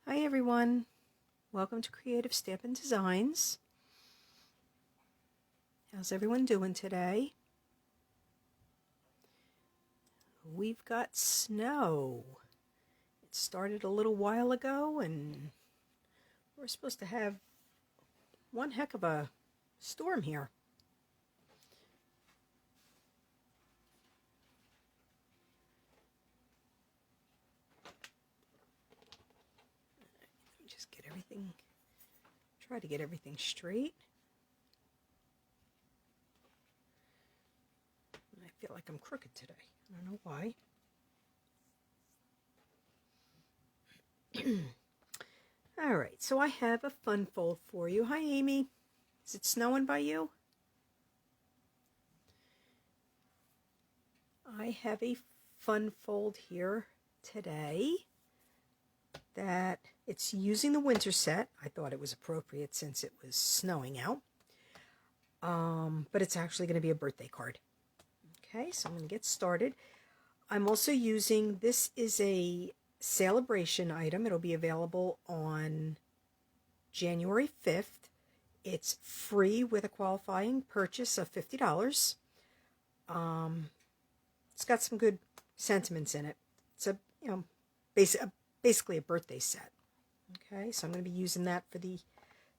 Hi everyone, welcome to Creative Stampin' Designs. How's everyone doing today? We've got snow. It started a little while ago and we're supposed to have one heck of a storm here. Let me just try to get everything straight. I feel like I'm crooked today. I don't know why. Alright, so I have a fun fold for you. Hi Amy. Is it snowing by you? I have a fun fold here today that it's using the winter set. I thought it was appropriate since it was snowing out. But it's actually going to be a birthday card. Okay, so I'm going to get started. I'm also using, this is a celebration item. It'll be available on January 5th. It's free with a qualifying purchase of $50. It's got some good sentiments in it. It's a, basically a birthday set. Okay, so I'm going to be using that for the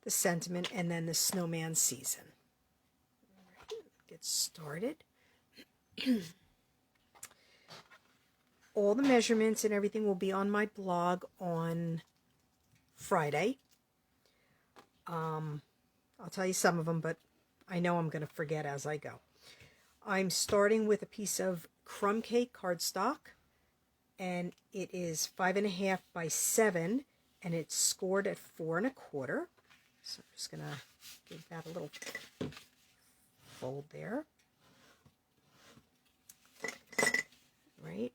sentiment and then the snowman season. All right, get started. All the measurements and everything will be on my blog on Friday. I'll tell you some of them, but I know I'm going to forget as I go. I'm starting with a piece of crumb cake cardstock, and it is 5.5 by 7, and it's scored at 4 1/4. So I'm just going to give that a little fold there. Right.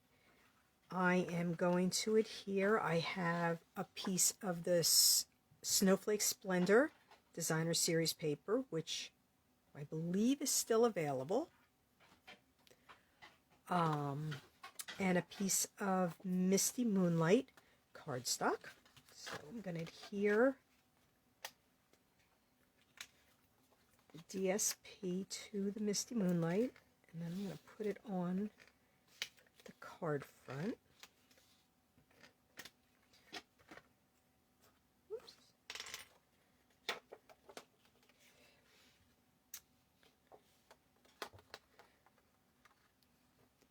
I am going to adhere. I have a piece of this Snowflake Splendor Designer Series paper, which I believe is still available. And a piece of Misty Moonlight cardstock. So I'm going to adhere the DSP to the Misty Moonlight, and then I'm going to put it on the card front. Oops.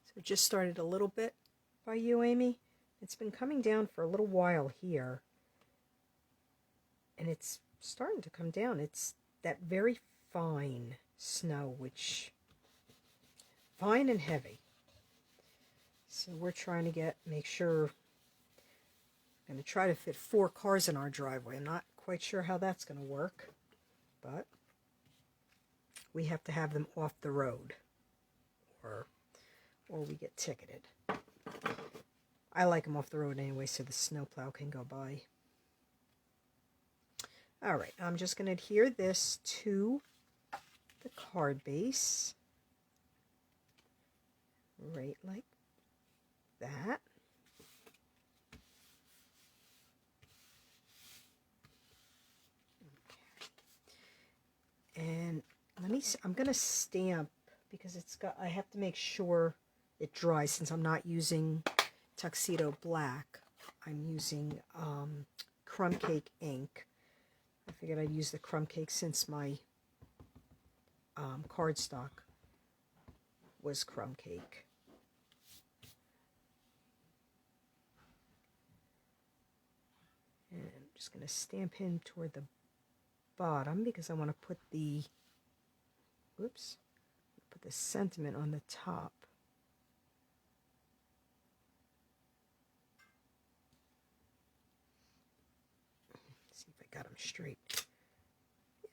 So it just started a little bit by you, Amy. It's been coming down for a little while here, and it's starting to come down. It's that very fine snow, which fine and heavy. So we're trying to make sure, I'm going to try to fit 4 cars in our driveway. I'm not quite sure how that's going to work, but we have to have them off the road or we get ticketed. I like them off the road anyway so the snowplow can go by. Alright, I'm just going to adhere this to the card base, right like that. Okay. And I'm going to stamp because I have to make sure it dries since I'm not using Tuxedo Black. I'm using crumb cake ink. I figured I'd use the crumb cake since my cardstock was crumb cake. And I'm just going to stamp in toward the bottom because I want to put the sentiment on the top. See if I got them straight.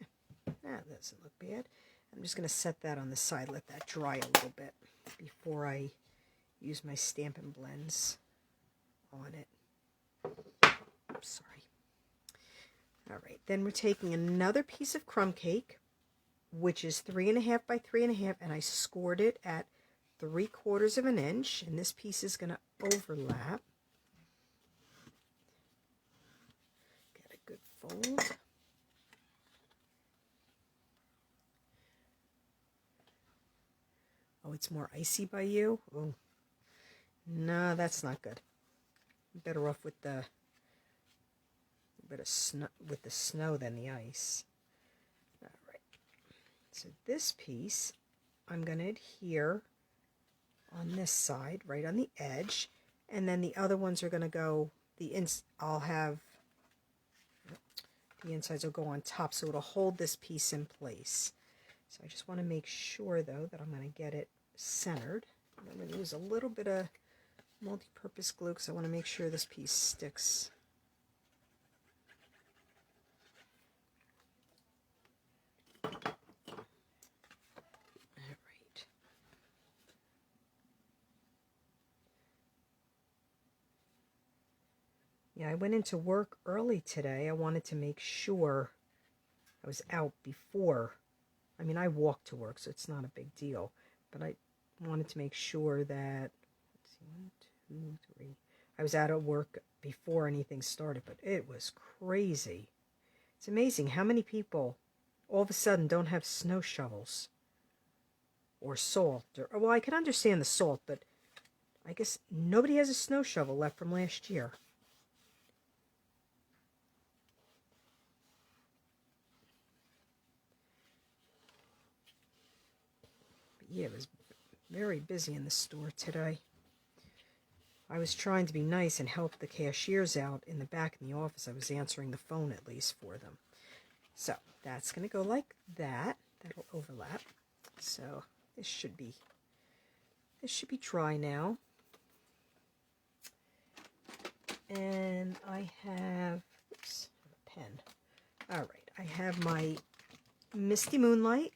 Yeah, that doesn't look bad. I'm just going to set that on the side, let that dry a little bit before I use my Stampin' blends on it. Oops, sorry. Alright, then we're taking another piece of crumb cake, which is 3.5 by 3.5, and I scored it at 3/4 of an inch, and this piece is going to overlap. fold. Oh, it's more icy by you? Oh, no, that's not good. I'm better off with the bit of snow, with the snow than the ice. All right. So this piece, I'm going to adhere on this side, right on the edge, and then the other ones are going to go. I'll have the insides will go on top, so it'll hold this piece in place. So I just want to make sure, though, that I'm going to get it centered. I'm going to use a little bit of multi-purpose glue because I want to make sure this piece sticks. All right. Yeah, I went into work early today. I wanted to make sure I was out before. I mean, I walk to work, so it's not a big deal. But I wanted to make sure that, let's see, 1, 2, 3. I was out of work before anything started, but it was crazy. It's amazing how many people all of a sudden don't have snow shovels or salt. Well, I can understand the salt, but I guess nobody has a snow shovel left from last year. Yeah, it was very busy in the store today. I was trying to be nice and help the cashiers out in the back in the office. I was answering the phone at least for them. So that's going to go like that. That'll overlap. So this should be dry now. And I have, oops, a pen. All right, I have my Misty Moonlight,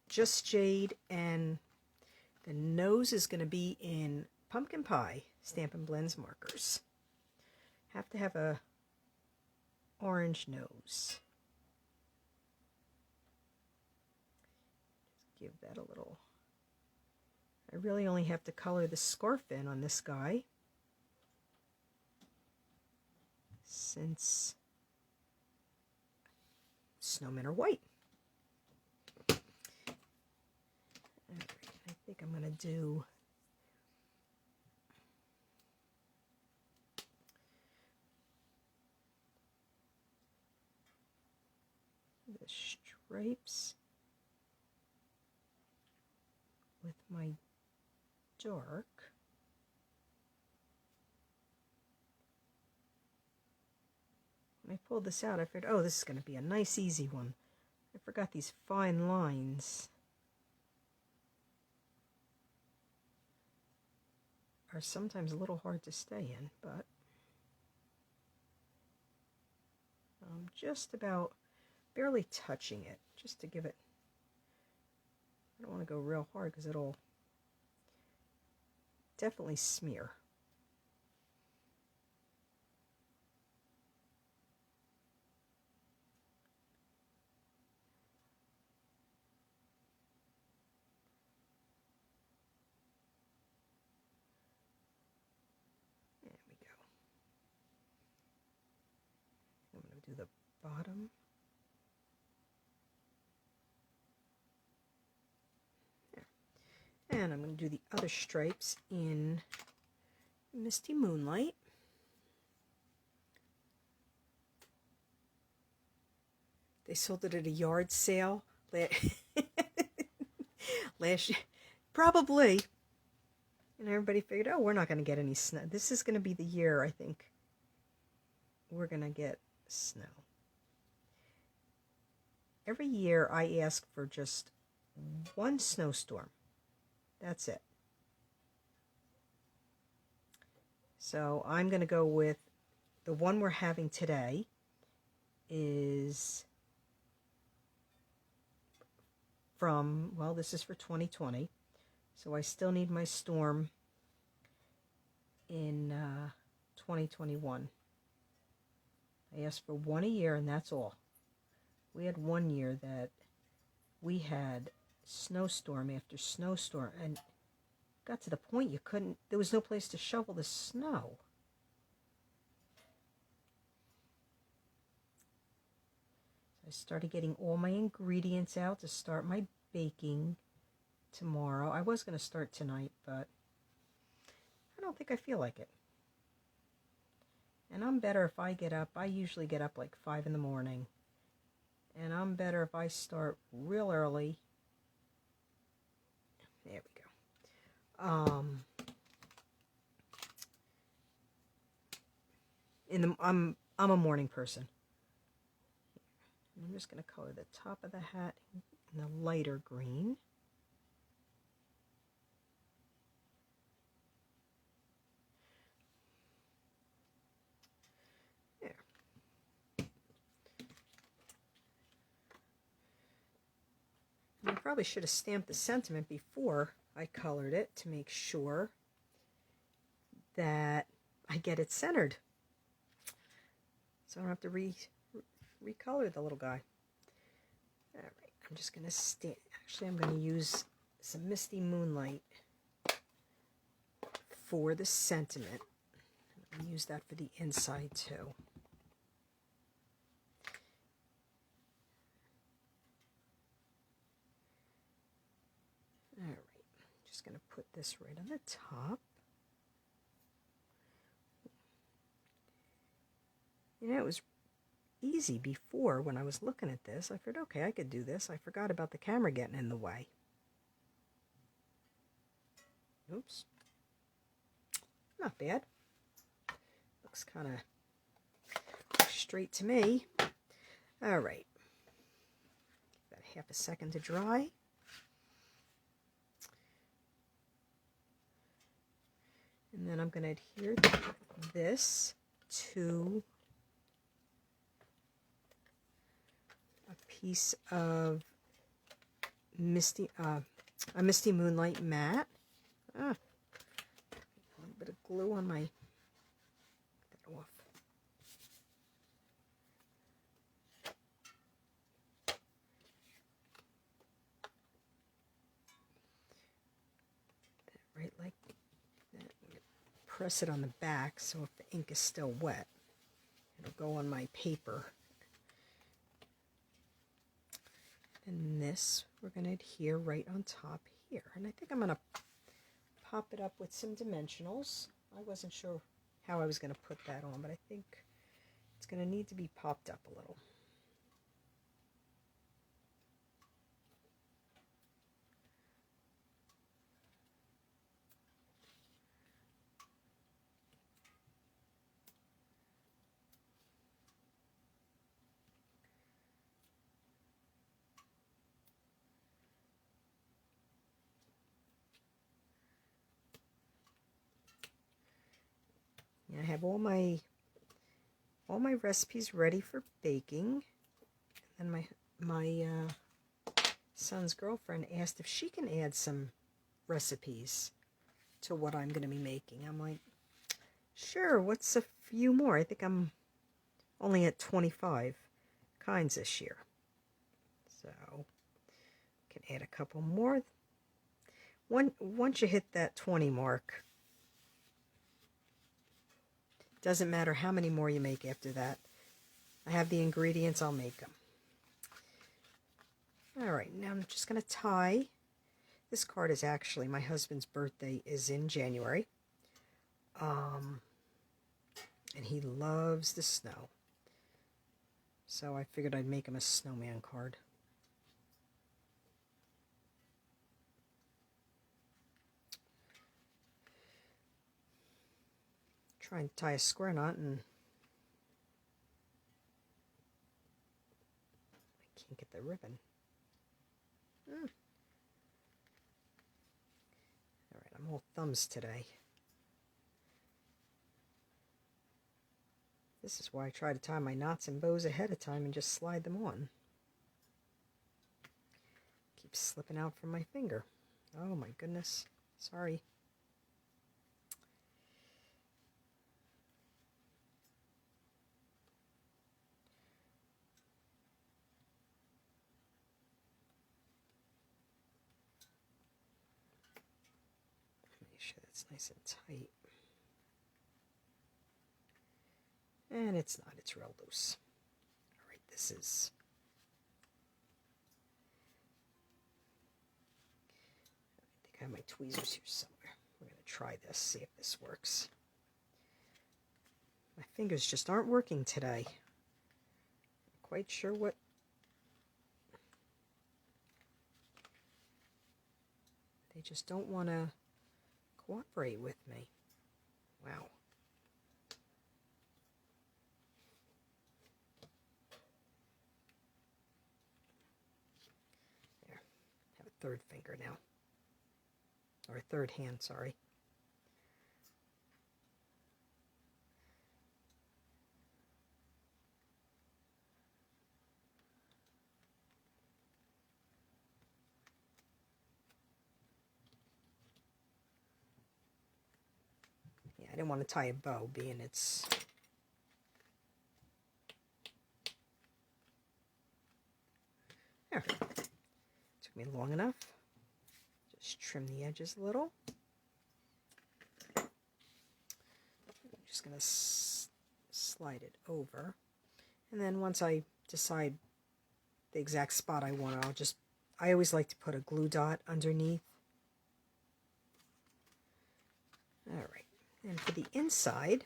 Just Jade, and the nose is going to be in Pumpkin Pie Stampin' Blends markers. Have to have a orange nose. Just give that a little. I really only have to color the scarf in on this guy, since snowmen are white. Alright, I think I'm going to do the stripes with my dark. When I pulled this out, I figured, oh, this is going to be a nice, easy one. I forgot these fine lines are sometimes a little hard to stay in, but I'm just about barely touching it, just to give it, I don't want to go real hard because it'll definitely smear. There we go. I'm going to do the bottom. There. And I'm going to do the other stripes in Misty Moonlight. They sold it at a yard sale last year. Probably. And everybody figured, oh, we're not going to get any snow. This is going to be the year, I think, we're going to get snow. Every year I ask for just one snowstorm. That's it. So I'm going to go with the one we're having today is from, well, this is for 2020. So I still need my storm in 2021. I asked for one a year, and that's all. We had one year that we had snowstorm after snowstorm, and got to the point you couldn't, there was no place to shovel the snow. I started getting all my ingredients out to start my baking tomorrow. I was going to start tonight, but I don't think I feel like it. And I'm better if I get up. I usually get up like 5 in the morning. And I'm better if I start real early. There we go. I'm a morning person. I'm just going to color the top of the hat in the lighter green. There. And I probably should have stamped the sentiment before I colored it to make sure that I get it centered. So I don't have to recolor the little guy. All right, I'm just going to stamp. Actually, I'm going to use some Misty Moonlight for the sentiment. I'm going to use that for the inside too. All right, just going to put this right on the top. You know, it was easy before when I was looking at this. I figured, okay, I could do this. I forgot about the camera getting in the way. Oops. Not bad. Looks kind of straight to me. All right. Give that half a second to dry. And then I'm going to adhere this to a piece of a Misty Moonlight matte. A little bit of glue on my, get that off. Right like that. Press it on the back so if the ink is still wet, it'll go on my paper. And this we're going to adhere right on top here. And I think I'm going to pop it up with some dimensionals. I wasn't sure how I was going to put that on, but I think it's going to need to be popped up a little. I have all my recipes ready for baking, and my son's girlfriend asked if she can add some recipes to what I'm going to be making. I'm like, sure, what's a few more? I think I'm only at 25 kinds this year, so can add a couple more. Once you hit that 20 mark, doesn't matter how many more you make after that. I have the ingredients, I'll make them. Alright, now I'm just going to tie. This card is actually, my husband's birthday is in January. And he loves the snow. So I figured I'd make him a snowman card. Try and tie a square knot, and I can't get the ribbon. Alright, I'm all thumbs today. This is why I try to tie my knots and bows ahead of time and just slide them on. Keeps slipping out from my finger. Oh my goodness. Sorry. Make sure that's nice and tight. And it's not, it's real loose. Alright, this is have my tweezers here somewhere. We're going to try this, see if this works. My fingers just aren't working today. Not quite sure what. They just don't want to cooperate with me. Wow. There. I have a third finger now. Or a third hand, sorry. Yeah, I didn't want to tie a bow, being it's... There. Took me long enough. Just trim the edges a little. I'm just going to slide it over. And then once I decide the exact spot I want, I always like to put a glue dot underneath. Alright, and for the inside,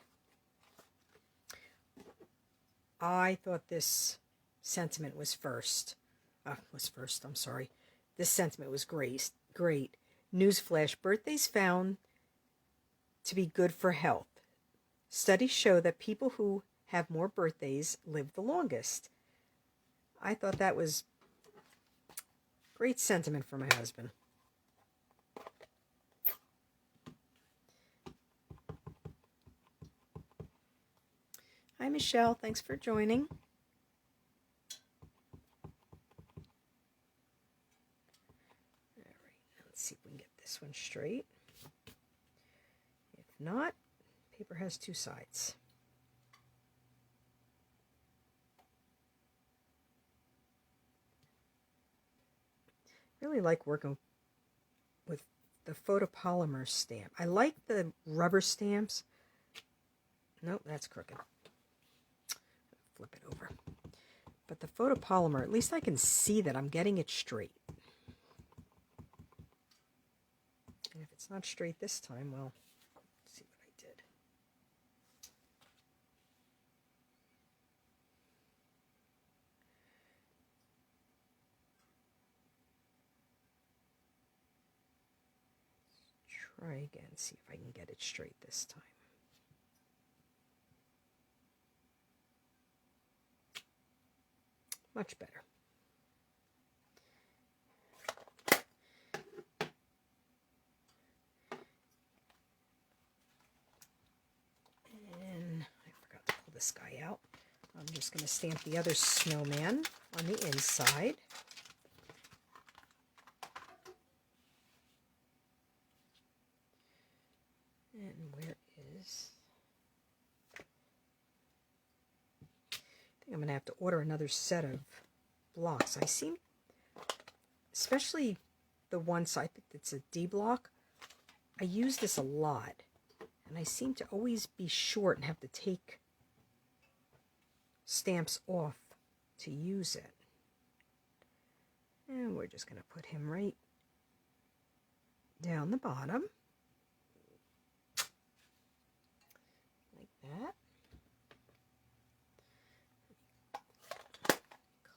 I thought this sentiment was first. I'm sorry. This sentiment was great. Newsflash, birthdays found to be good for health. Studies show that people who have more birthdays live the longest. I thought that was great sentiment for my husband. Hi, Michelle. Thanks for joining. All right, let's see if we can get this one straight. If not, paper has two sides. Really like working with the photopolymer stamp. I like the rubber stamps. Nope, that's crooked. Flip it over. But the photopolymer, at least I can see that I'm getting it straight. And if it's not straight this time, well, let's see what I did. Try again, see if I can get it straight this time. Much better. And I forgot to pull this guy out. I'm just going to stamp the other snowman on the inside. And where is... I think I'm going to have to order another set of blocks. I seem, especially the one side, I think it's a D block, I use this a lot. And I seem to always be short and have to take stamps off to use it. And we're just going to put him right down the bottom. Like that.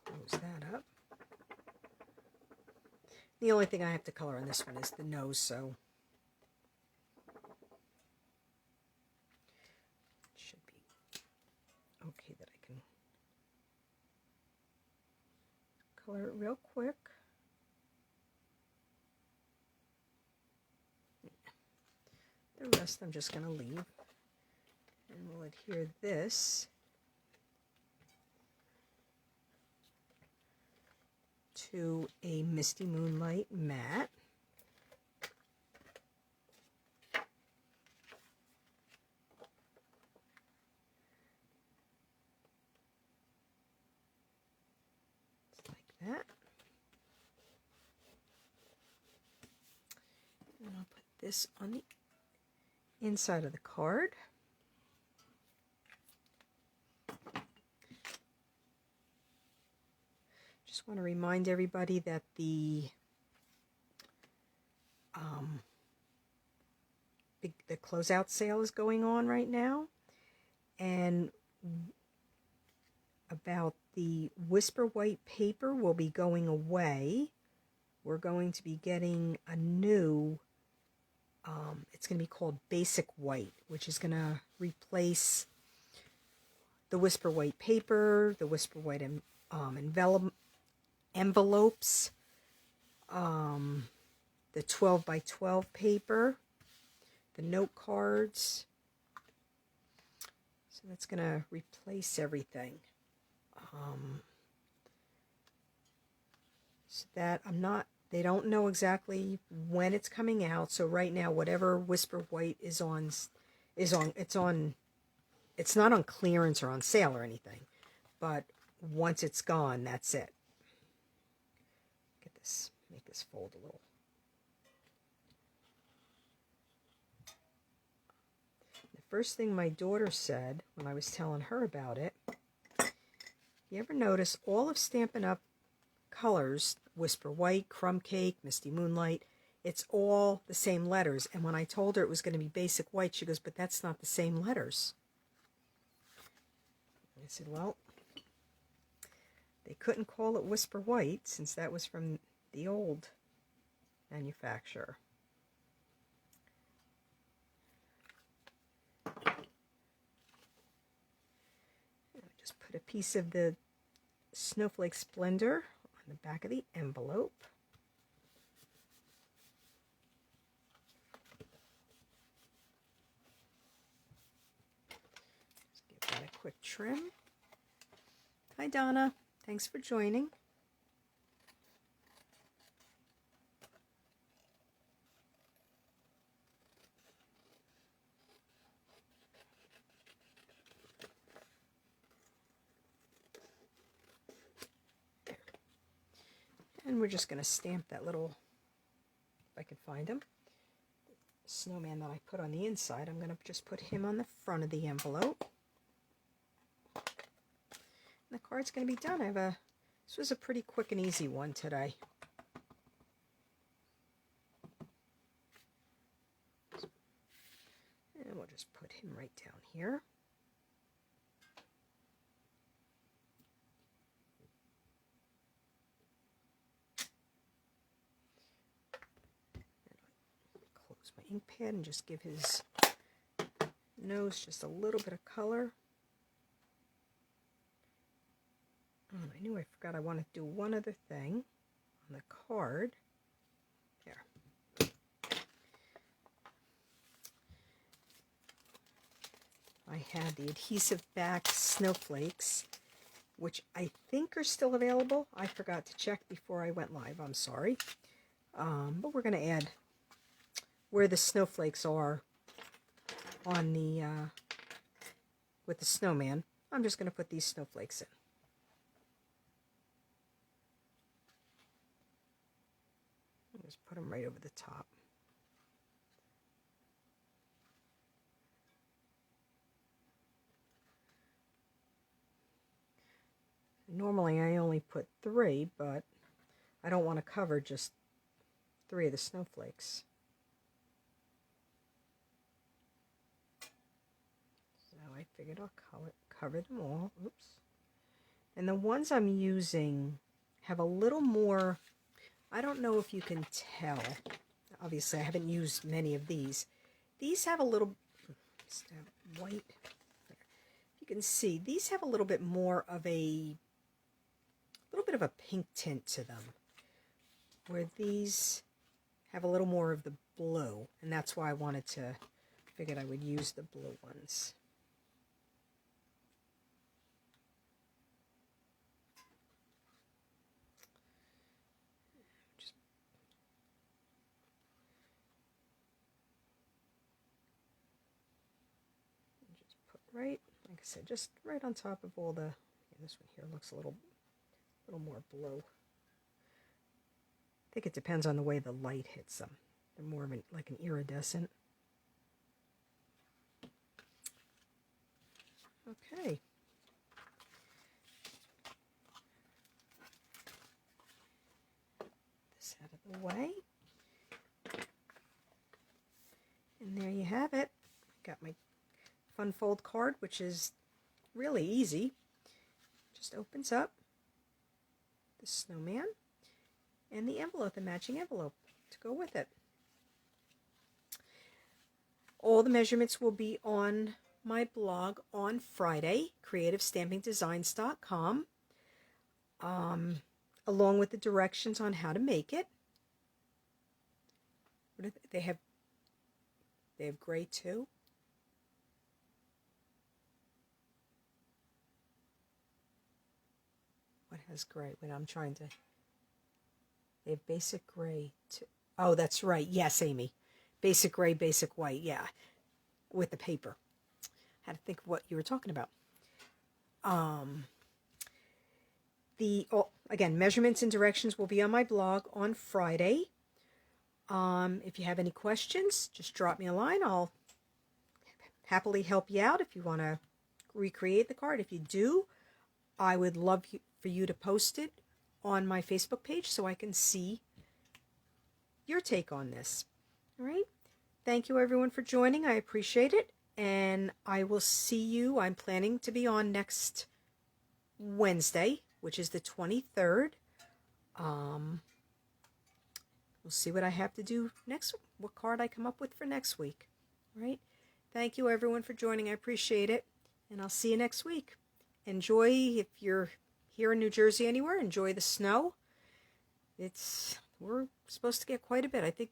Close that up. The only thing I have to color on this one is the nose, so it should be okay that I can color it real quick. The rest I'm just going to leave, and we'll adhere this to a Misty Moonlight matte. Just like that. And I'll put this on the inside of the card. Just want to remind everybody that the the closeout sale is going on right now, and about the Whisper White paper will be going away. We're going to be getting a new, it's going to be called Basic White, which is going to replace the Whisper White paper, the Whisper White envelopes, the 12 by 12 paper, the note cards. So that's going to replace everything. So that they don't know exactly when it's coming out. So right now, whatever Whisper White is on, it's not on clearance or on sale or anything. But once it's gone, that's it. Get this, make this fold a little. The first thing my daughter said when I was telling her about it, you ever notice all of Stampin' Up colors, Whisper White, Crumb Cake, Misty Moonlight, it's all the same letters. And when I told her it was going to be Basic White, she goes, but that's not the same letters. I said, well, they couldn't call it Whisper White since that was from the old manufacturer. Just put a piece of the Snowflake Splendor on the back of the envelope. Just give that a quick trim. Hi Donna, thanks for joining. And we're just going to stamp that little, if I can find him, snowman that I put on the inside. I'm going to just put him on the front of the envelope. And the card's going to be done. This was a pretty quick and easy one today. And we'll just put him right down here. My ink pad and just give his nose just a little bit of color. Oh, I knew I forgot I wanted to do one other thing on the card. There. I had the adhesive back snowflakes, which I think are still available. I forgot to check before I went live. I'm sorry. But we're going to add where the snowflakes are on the with the snowman. I'm just going to put these snowflakes in. Just put them right over the top. Normally I only put 3, but I don't want to cover just 3 of the snowflakes. I figured I'll cover them all. Oops. And the ones I'm using have a little more, I don't know if you can tell. Obviously, I haven't used many of these. These have a little, white. You can see, these have a little bit more of a little bit of a pink tint to them, where these have a little more of the blue. And that's why I figured I would use the blue ones. Right, like I said, just right on top of all the, this one here looks a little more blue. I think it depends on the way the light hits them. They're more of like an iridescent. Okay. This out of the way. And there you have it. Got my fun fold card, which is really easy. Just opens up the snowman and the envelope, the matching envelope to go with it. All the measurements will be on my blog on Friday, creativestampingdesigns.com, along with the directions on how to make it. They have gray too. What has gray? Wait, I'm trying to. They have basic gray too. Oh, that's right. Yes, Amy. Basic gray, basic white. Yeah, with the paper. I had to think of what you were talking about. Again, measurements and directions will be on my blog on Friday. If you have any questions, just drop me a line. I'll happily help you out if you want to recreate the card. If you do, I would love for you to post it on my Facebook page so I can see your take on this. All right? Thank you, everyone, for joining. I appreciate it. And I will see you. I'm planning to be on next Wednesday, which is the 23rd. We'll see what I have to do next, what card I come up with for next week. All right? Thank you, everyone, for joining. I appreciate it. And I'll see you next week. Enjoy, if you're here in New Jersey anywhere, enjoy the snow. We're supposed to get quite a bit.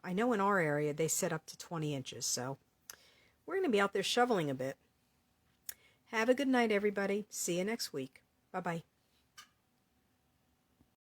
I know in our area they set up to 20 inches, so we're going to be out there shoveling a bit. Have a good night, everybody. See you next week. Bye-bye.